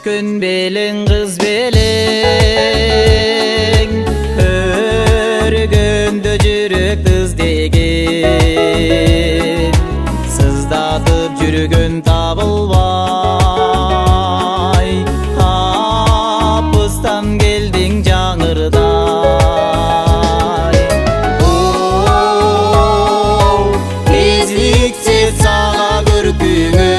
düşkün belin kız belin, örgündü jürek kız degen, sızdatıp jürgün tabılbay, hapıstan geldin Жаңырдай. Кезіксе саға көркіңі,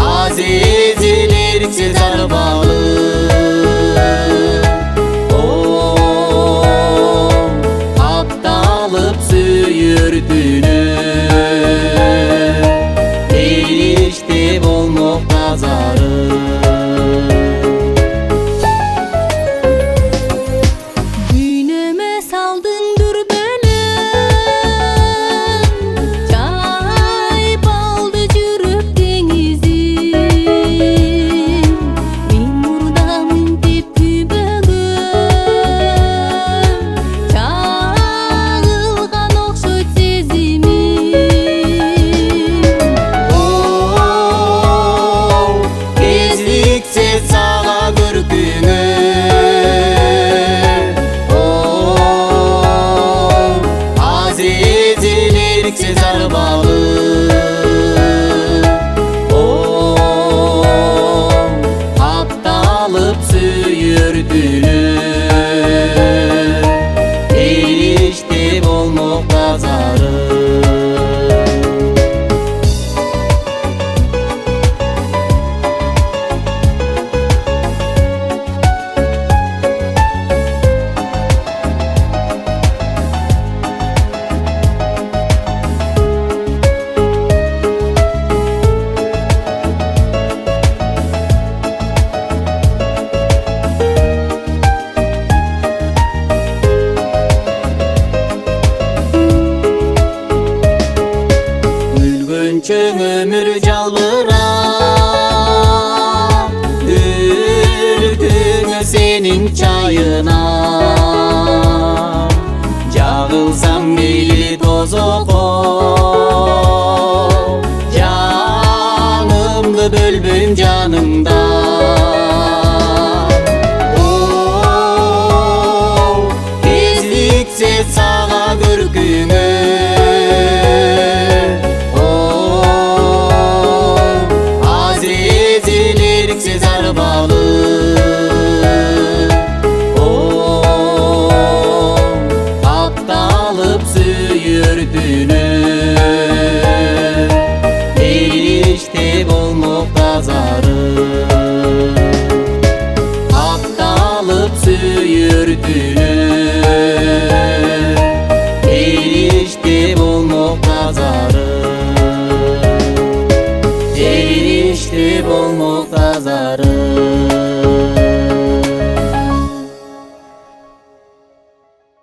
азизилерсе зарбалы, апталып сүйір түні, erişte болмок тазары. Düğünüme saldın dürbelen, çayıp aldı jürek denizin. Мен murdamın tepki bölüm, çağılgan okşoyt sezimin. Кезіксе саға көркіңі, азизилерсе зарбалы, апталып сүйір түні, erişte болмок тазары. Çöң ömür жалбырап, ürküңі senin çayına, жағылсам мейлі тозоқо, жанымды бөлбөйм жаныңда. Кезіксе саға көркіңі, azizilерсе зарбалы, апталып сүйір түні, erişte болмок тазары. Апталып сүйір түні, erişte болмок тазары. Erişte болмок тазары.